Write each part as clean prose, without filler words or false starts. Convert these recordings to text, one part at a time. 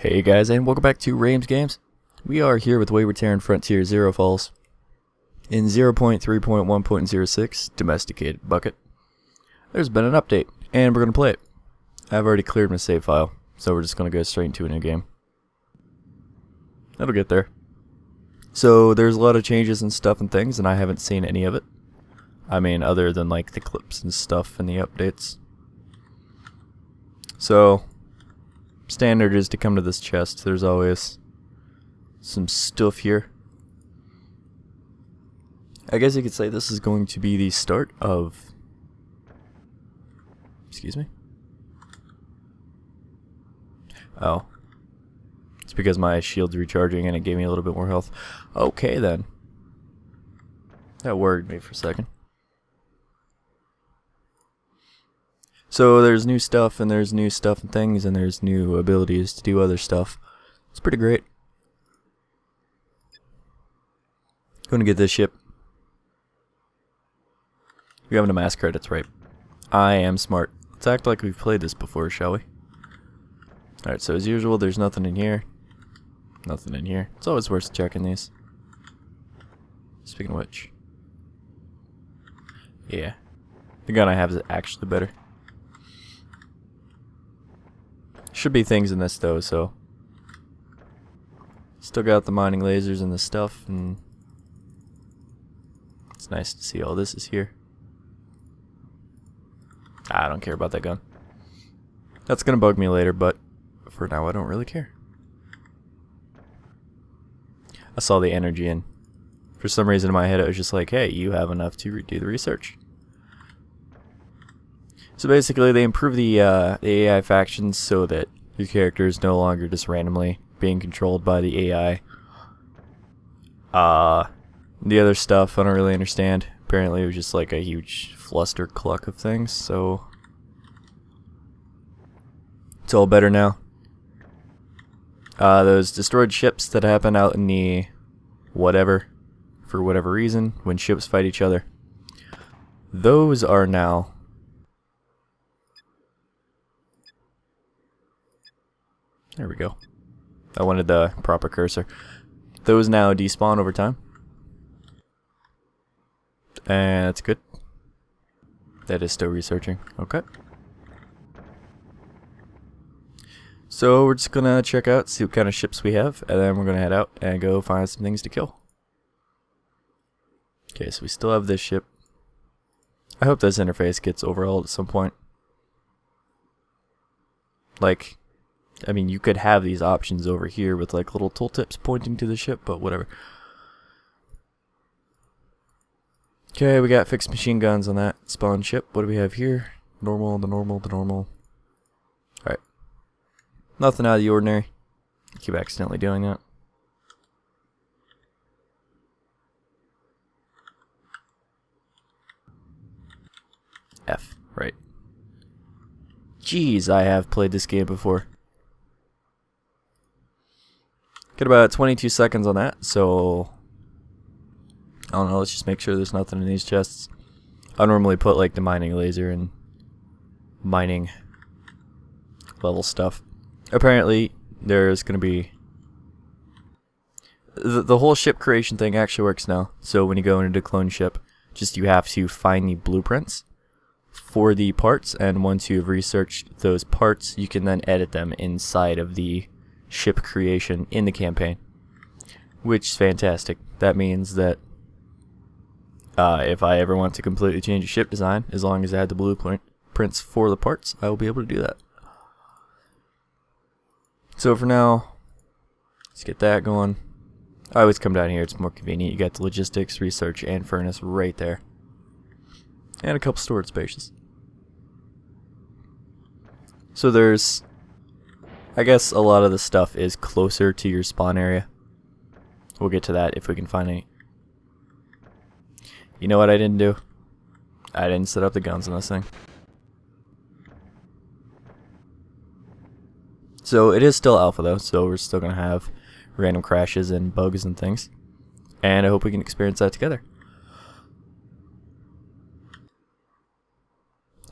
Hey guys, and welcome back to Rames Games. We are here with Wayward Terran Frontier Zero Falls in 0.3.1.06 Domesticated Bucket. There's been an update, and we're going to play it. I've already cleared my save file, so we're just going to go straight into a new game. That'll get there. So there's a lot of changes and stuff and things, and I haven't seen any of it. I mean, other than like the clips and stuff and the updates. So standard is to come to this chest. There's always some stuff here. I guess you could say this is going to be the start of... Excuse me? Oh. It's because my shield's recharging and it gave me a little bit more health. Okay then. That worried me for a second. So there's new stuff and there's new stuff and things and there's new abilities to do other stuff. It's pretty great. Going to get this ship. We have no mass credits, right? I am smart. Let's act like we've played this before, shall we? Alright, so as usual, there's nothing in here. Nothing in here. It's always worth checking these. Speaking of which. Yeah. The gun I have is actually better. Should be things in this though, so still got the mining lasers and the stuff, and it's nice to see all this is here. I don't care about that gun. That's gonna bug me later, but for now I don't really care. I saw the energy, and for some reason in my head it was just like, hey, you have enough to do the research. So basically they improve the AI factions so that your character is no longer just randomly being controlled by the AI. The other stuff I don't really understand. Apparently it was just like a huge fluster cluck of things, so it's all better now. Those destroyed ships that happen out in the whatever, for whatever reason, when ships fight each other, those are now... There we go. I wanted the proper cursor. Those now despawn over time. And that's good. That is still researching. Okay. So we're just gonna check out, see what kind of ships we have, and then we're gonna head out and go find some things to kill. Okay, so we still have this ship. I hope this interface gets overhauled at some point. Like, I mean, you could have these options over here with like little tooltips pointing to the ship, but whatever. Okay, we got fixed machine guns on that spawn ship. What do we have here? Normal, the normal, the normal. Alright. Nothing out of the ordinary. I keep accidentally doing that. F, right. Jeez, I have played this game before. Get about 22 seconds on that, so I don't know, let's just make sure there's nothing in these chests. I normally put like the mining laser and mining level stuff. Apparently there's gonna be the whole ship creation thing actually works now. So when you go into the clone ship, just you have to find the blueprints for the parts, and once you've researched those parts, you can then edit them inside of the ship creation in the campaign, which is fantastic. That means that if I ever want to completely change a ship design, as long as I had the blueprints for the parts, I will be able to do that. So for now, let's get that going. I always come down here, it's more convenient. You got the logistics, research, and furnace right there. And a couple storage spaces. So there's, I guess a lot of the stuff is closer to your spawn area. We'll get to that if we can find any. You know what I didn't do? I didn't set up the guns on this thing. So it is still alpha though, so we're still going to have random crashes and bugs and things. And I hope we can experience that together.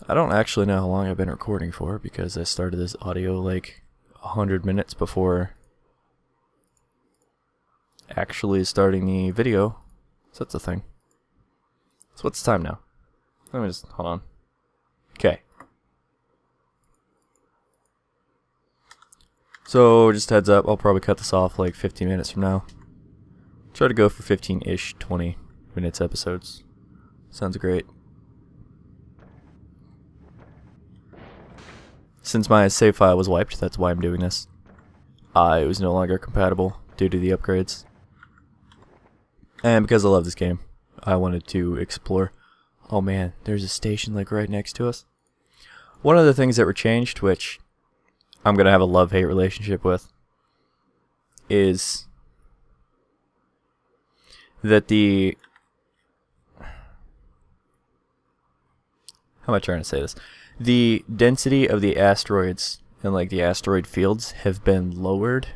I don't actually know how long I've been recording for because I started this audio like 100 minutes before actually starting the video. So that's a thing. So what's the time now? Let me just, hold on. Okay. So just heads up, I'll probably cut this off like 15 minutes from now. Try to go for 15-ish, 20 minutes episodes. Sounds great. Since my save file was wiped, that's why I'm doing this. It was no longer compatible due to the upgrades. And because I love this game, I wanted to explore. Oh man, there's a station like right next to us. One of the things that were changed, which I'm going to have a love-hate relationship with, is that the... How am I trying to say this? The density of the asteroids and like the asteroid fields have been lowered,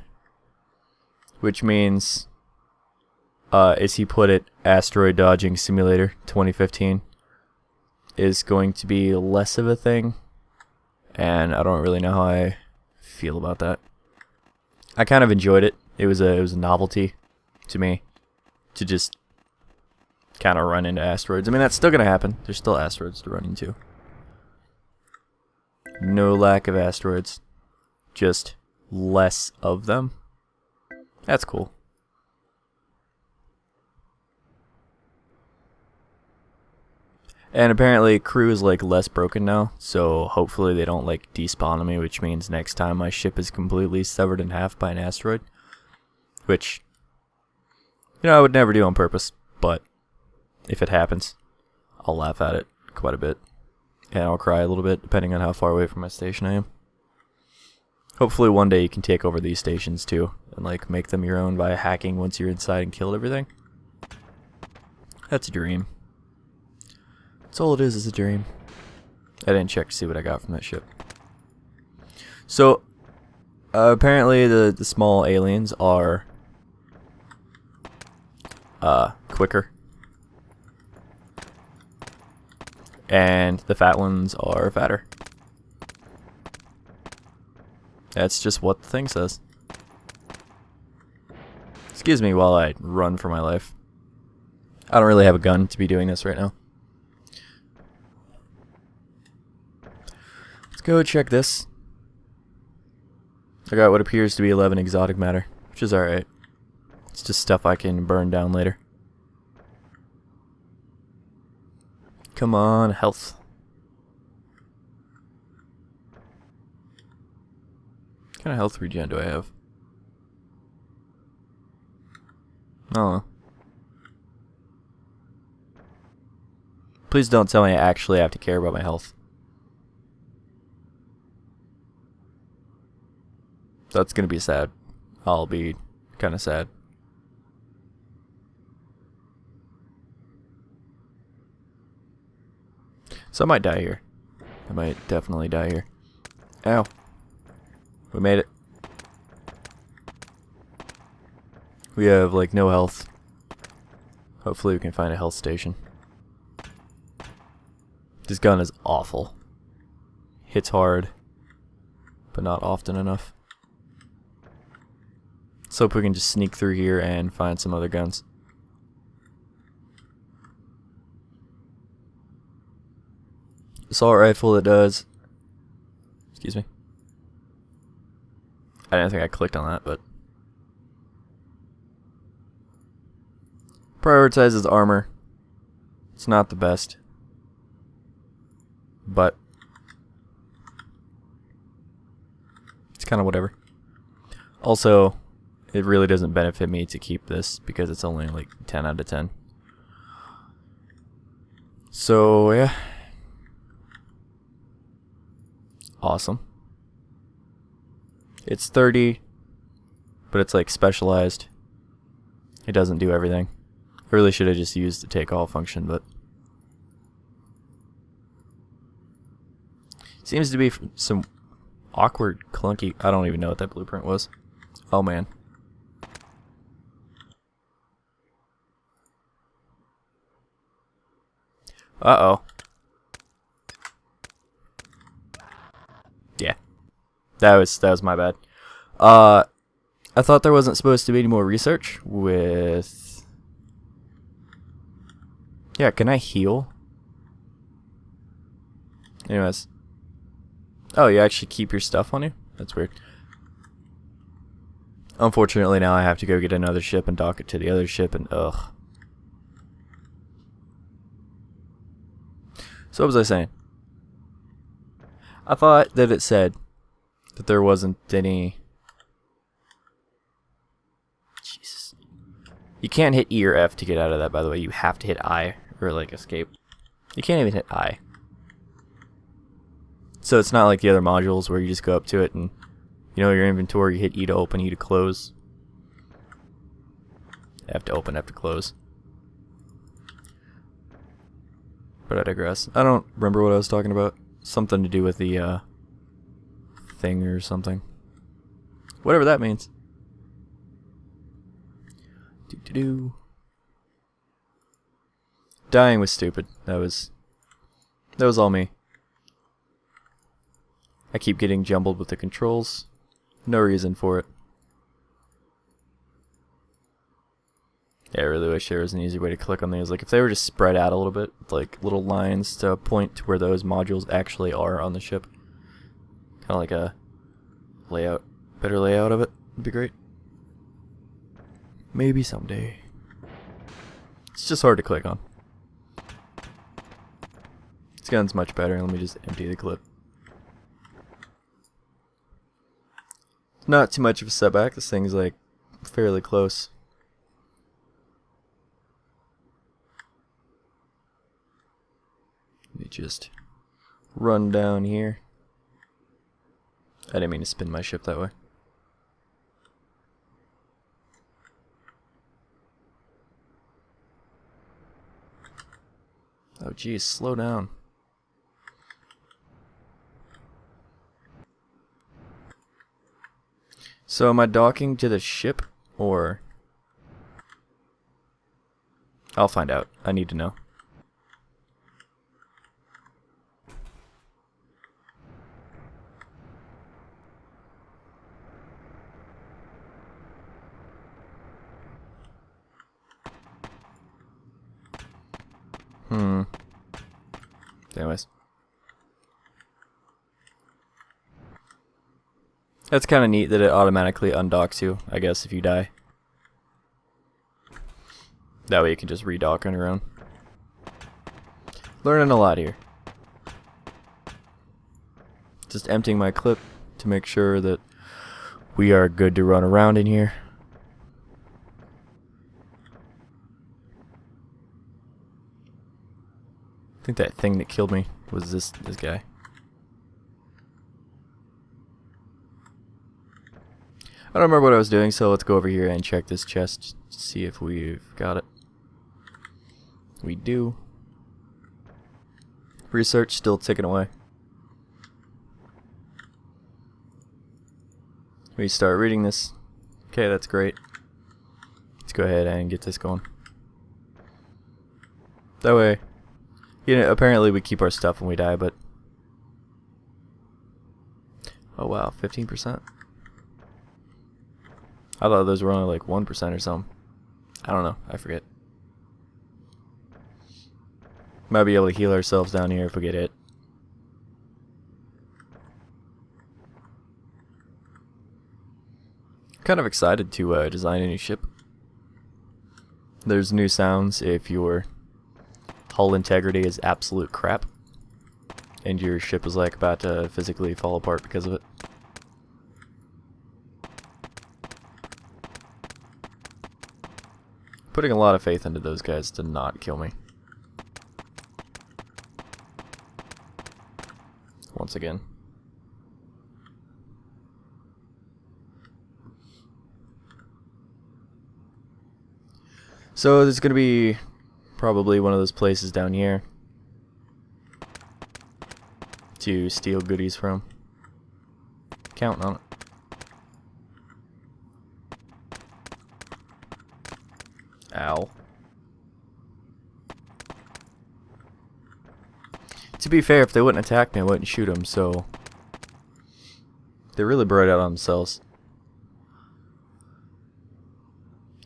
which means, as he put it, Asteroid Dodging Simulator 2015 is going to be less of a thing, and I don't really know how I feel about that. I kind of enjoyed it. It was a novelty to me to just kind of run into asteroids. I mean, that's still gonna happen. There's still asteroids to run into. No lack of asteroids, just less of them. That's cool. And apparently crew is like less broken now, so hopefully they don't like despawn on me, which means next time my ship is completely severed in half by an asteroid. Which, you know, I would never do on purpose, but if it happens, I'll laugh at it quite a bit. And I'll cry a little bit, depending on how far away from my station I am. Hopefully one day you can take over these stations too, and like make them your own by hacking once you're inside and killed everything. That's a dream. That's all it is a dream. I didn't check to see what I got from that ship. So, apparently the small aliens are quicker. And the fat ones are fatter. That's just what the thing says. Excuse me while I run for my life. I don't really have a gun to be doing this right now. Let's go check this. I got what appears to be 11 exotic matter, which is alright. It's just stuff I can burn down later. Come on, health. What kind of health regen do I have? Oh. Please don't tell me I actually have to care about my health. That's gonna be sad. I'll be kind of sad. So I might die here. I might definitely die here. Ow. We made it. We have like no health. Hopefully we can find a health station. This gun is awful. Hits hard, but not often enough. Let's hope we can just sneak through here and find some other guns. Assault rifle that does... Excuse me. I didn't think I clicked on that, but... Prioritizes armor. It's not the best. But... it's kind of whatever. Also, it really doesn't benefit me to keep this because it's only like 10 out of 10. So, yeah. Awesome. It's 30, but it's like specialized. It doesn't do everything. I really should have just used the take all function, but seems to be some awkward, clunky. I don't even know what that blueprint was. Oh man. Uh-oh. Yeah. That was my bad. I thought there wasn't supposed to be any more research with... Yeah, can I heal? Anyways. Oh, you actually keep your stuff on you? That's weird. Unfortunately, now I have to go get another ship and dock it to the other ship, and ugh. So what was I saying? I thought that it said that there wasn't any... Jesus. You can't hit E or F to get out of that, by the way. You have to hit I, or like escape. You can't even hit I. So it's not like the other modules where you just go up to it and, you know, your inventory, you hit E to open, E to close. F to open, F to close. But I digress. I don't remember what I was talking about. Something to do with the thing or something. Whatever that means. Doo-doo-doo. Dying was stupid. That was all me. I keep getting jumbled with the controls. No reason for it. Yeah, I really wish there was an easy way to click on these. Like, if they were just spread out a little bit, like little lines to point to where those modules actually are on the ship. Kind of like a layout, better layout of it would be great. Maybe someday. It's just hard to click on. This gun's much better. Let me just empty the clip. Not too much of a setback. This thing's like fairly close. Let me just run down here. I didn't mean to spin my ship that way. Oh geez, slow down. So am I docking to the ship, or... I'll find out. I need to know. Anyways. That's kind of neat that it automatically undocks you, I guess, if you die. That way you can just redock on your own. Learning a lot here. Just emptying my clip to make sure that we are good to run around in here. I think that thing that killed me was this guy. I don't remember what I was doing, so let's go over here and check this chest to see if we've got it. We do. Research still ticking away. We start reading this. Okay, that's great. Let's go ahead and get this going. That way, you know, apparently we keep our stuff when we die, but... Oh wow, 15%. I thought those were only like 1% or something. I don't know, I forget. Might be able to heal ourselves down here if we get hit. Kind of excited to design a new ship. There's new sounds if your hull integrity is absolute crap and your ship is like about to physically fall apart because of it. Putting a lot of faith into those guys to not kill me. Once again. So there's going to be probably one of those places down here to steal goodies from. Counting on it. Ow. To be fair, if they wouldn't attack me, I wouldn't shoot them, so... They really brought it out on themselves.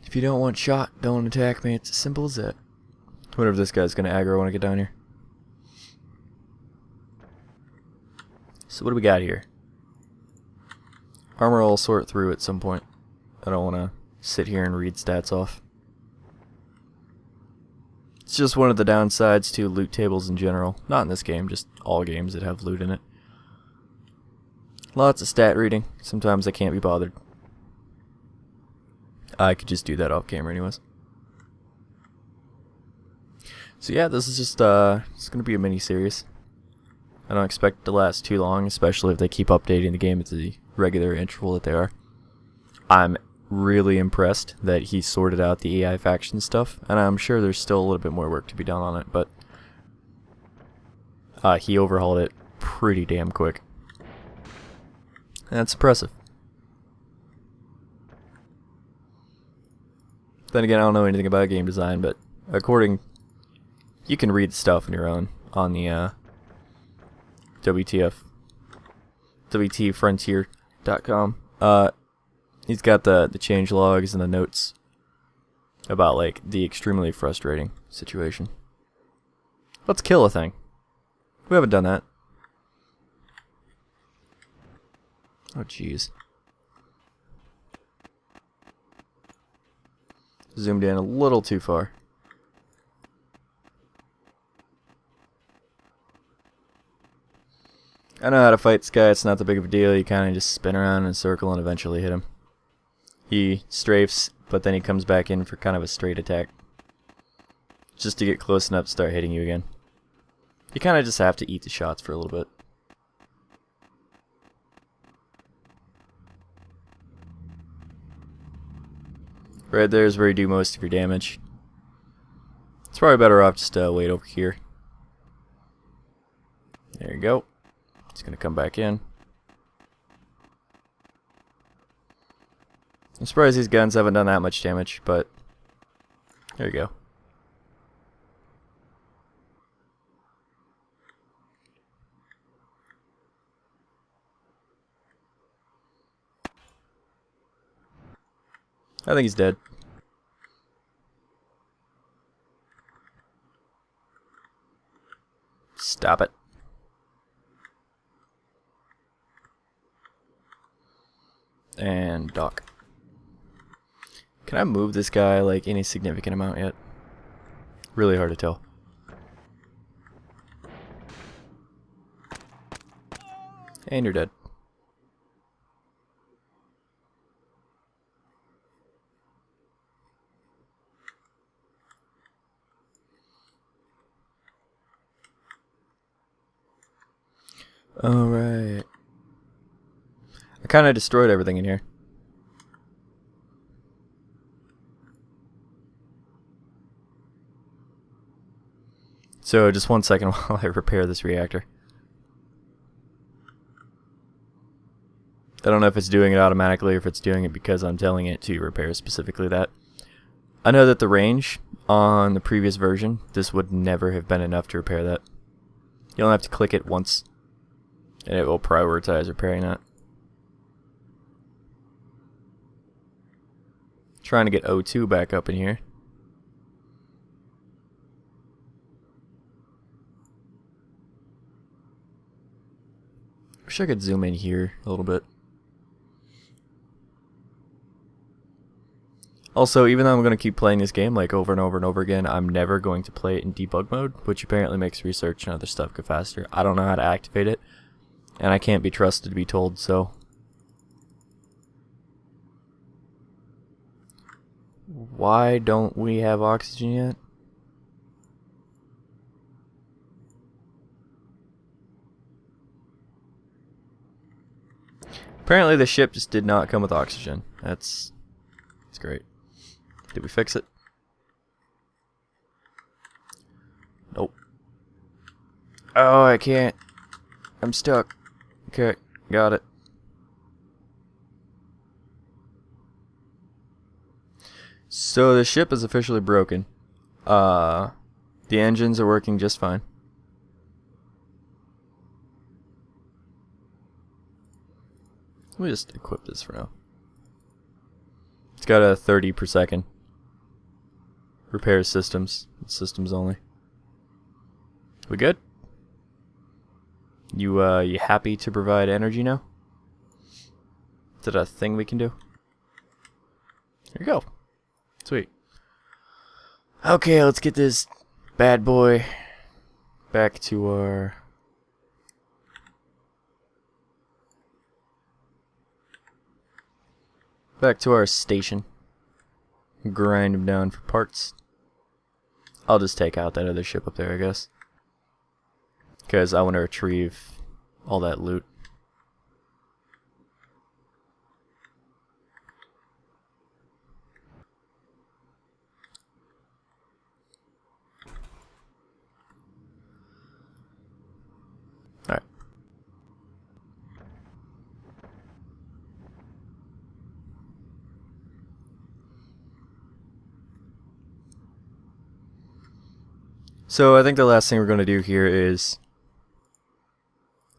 If you don't want shot, don't attack me. It's as simple as that. I wonder if this guy's gonna aggro when I get down here. So what do we got here? Armor I'll sort through at some point. I don't want to sit here and read stats off. It's just one of the downsides to loot tables in general. Not in this game, just all games that have loot in it. Lots of stat reading. Sometimes I can't be bothered. I could just do that off camera anyways. So yeah, this is just it's gonna be a mini series. I don't expect it to last too long, especially if they keep updating the game at the regular interval that they are. I'm really impressed that he sorted out the AI faction stuff, and I'm sure there's still a little bit more work to be done on it, but he overhauled it pretty damn quick. And that's impressive. Then again, I don't know anything about game design, but you can read stuff on your own on the WTFrontier.com. He's got the change logs and the notes about like the extremely frustrating situation. Let's kill a thing. We haven't done that. Oh jeez. Zoomed in a little too far. I know how to fight this guy, it's not that big of a deal. You kind of just spin around in a circle and eventually hit him. He strafes, but then he comes back in for kind of a straight attack. Just to get close enough to start hitting you again. You kind of just have to eat the shots for a little bit. Right there is where you do most of your damage. It's probably better off just wait over here. There you go. It's gonna come back in. I'm surprised these guns haven't done that much damage, but there you go. I think he's dead. Stop it. And dock. Can I move this guy like any significant amount yet? Really hard to tell. And you're dead. Alright. I kind of destroyed everything in here. So just 1 second while I repair this reactor. I don't know if it's doing it automatically or if it's doing it because I'm telling it to repair specifically that. I know that the range on the previous version, this would never have been enough to repair that. You only have to click it once and it will prioritize repairing that. Trying to get O2 back up in here. Wish I could zoom in here a little bit. Also, even though I'm going to keep playing this game like over and over and over again, I'm never going to play it in debug mode, which apparently makes research and other stuff go faster. I don't know how to activate it, and I can't be trusted to be told so. Why don't we have oxygen yet? Apparently the ship just did not come with oxygen. That's great. Did we fix it? Nope. Oh, I can't. I'm stuck. Okay, got it. So the ship is officially broken. The engines are working just fine. Let me just equip this for now. It's got a 30 per second repair systems. Systems only. We good? You happy to provide energy now? Is that a thing we can do? There you go. Sweet. Okay, let's get this bad boy back to our... station. Grind them down for parts. I'll just take out that other ship up there, I guess. Because I want to retrieve all that loot. Alright. So I think the last thing we're going to do here is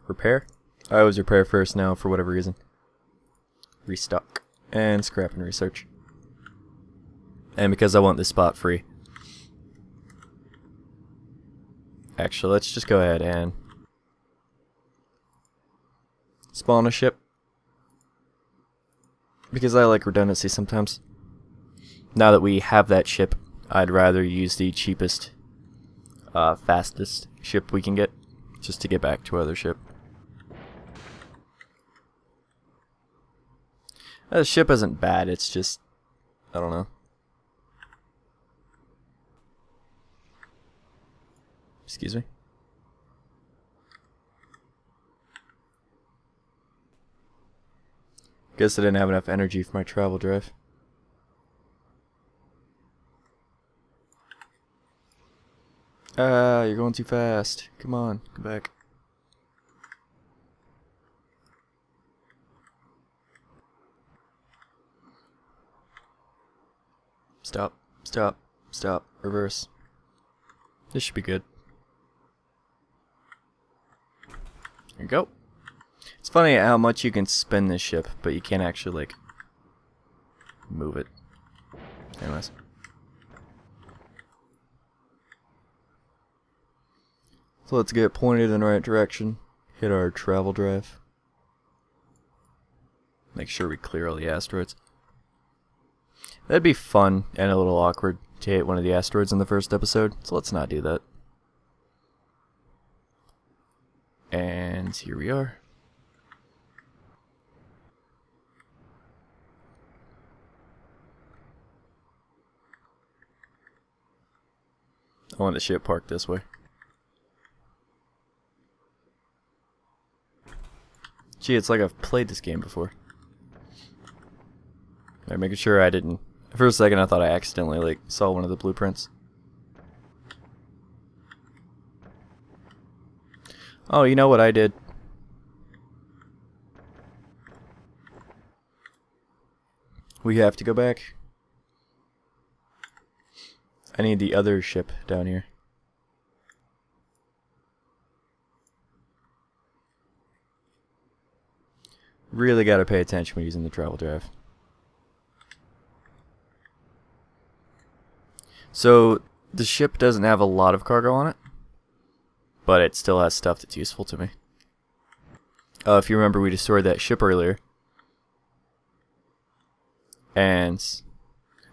repair. I always repair first now for whatever reason. Restock. And scrap and research. And because I want this spot free. Actually, let's just go ahead and spawn a ship. Because I like redundancy sometimes. Now that we have that ship, I'd rather use the cheapest, fastest ship we can get. Just to get back to our other ship. The ship isn't bad, it's just, I don't know. Excuse me. Guess I didn't have enough energy for my travel drive. Ah, you're going too fast. Come on, come back. Stop, stop, stop, reverse. This should be good. There you go. It's funny how much you can spin this ship, but you can't actually, like, move it. Anyways. So let's get pointed in the right direction. Hit our travel drive. Make sure we clear all the asteroids. That'd be fun and a little awkward to hit one of the asteroids in the first episode, so let's not do that. And here we are. I want the ship parked this way. Gee, it's like I've played this game before. I'm making sure I didn't. For a second I thought I accidentally like saw one of the blueprints. Oh, you know what I did? We have to go back. I need the other ship down here. Really gotta pay attention when using the travel drive. So, the ship doesn't have a lot of cargo on it, but it still has stuff that's useful to me. If you remember, we destroyed that ship earlier. And,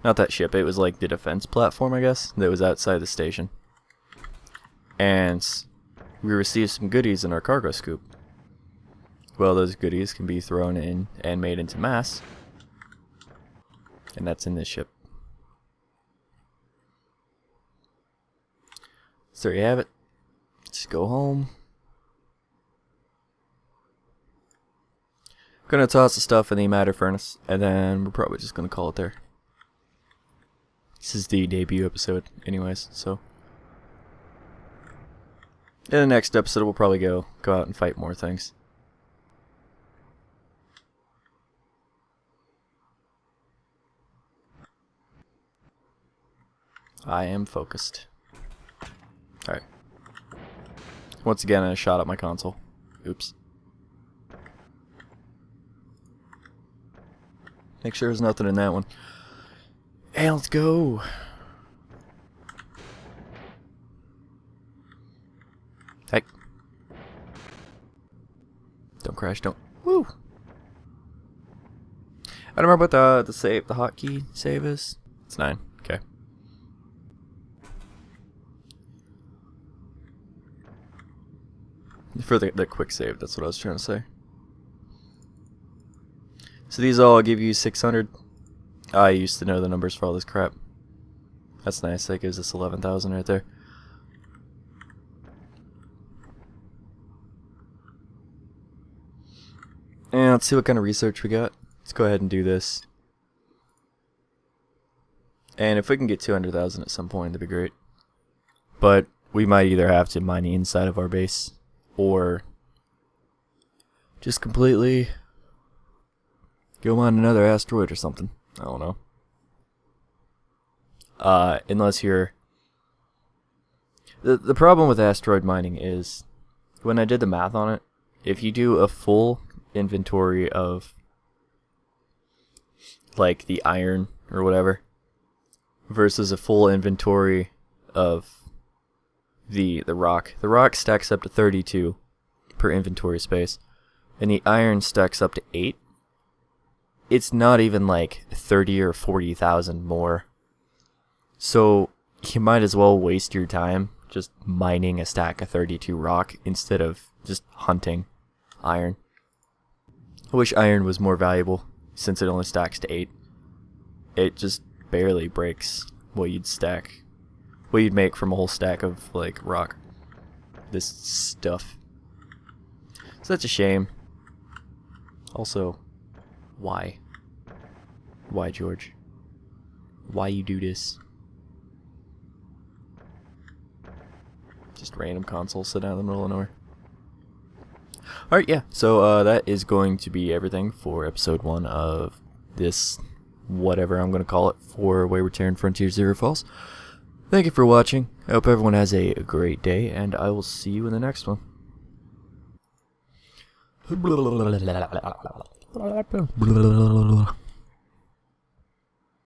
not that ship, it was like the defense platform, I guess, that was outside the station. And we received some goodies in our cargo scoop. Well, those goodies can be thrown in and made into mass. And that's in this ship. So there you have it. Just go home. Gonna toss the stuff in the matter furnace, and then we're probably just gonna call it there. This is the debut episode anyways, so in the next episode we'll probably go out and fight more things. I am focused. Alright. Once again, I shot at my console. Oops. Make sure there's nothing in that one. And let's go. crash. Don't. Woo! I don't remember what the save, the hotkey save is. It's 9. Okay. For the quick save, that's what I was trying to say. So these all give you 600. I used to know the numbers for all this crap. That's nice. That gives us 11,000 right there. And let's see what kind of research we got. Let's go ahead and do this. And if we can get 200,000 at some point, that'd be great. But we might either have to mine the inside of our base, or just completely go on another asteroid or something. I don't know. Unless you're... The problem with asteroid mining is, when I did the math on it, if you do a full inventory of, like, the iron or whatever, versus a full inventory of the rock. The rock stacks up to 32 per inventory space, and the iron stacks up to 8. It's not even like 30 or 40,000 more. So you might as well waste your time just mining a stack of 32 rock instead of just hunting iron. I wish iron was more valuable, since it only stacks to 8. It just barely breaks what you'd make from a whole stack of, like, rock. This stuff. So that's a shame. Also, why? Why, George? Why you do this? Just random console sit out in the middle of nowhere. Alright, yeah, so that is going to be everything for episode 1 of this, whatever I'm going to call it, for Wayward Terran Frontier Zero Falls. Thank you for watching. I hope everyone has a great day, and I will see you in the next one.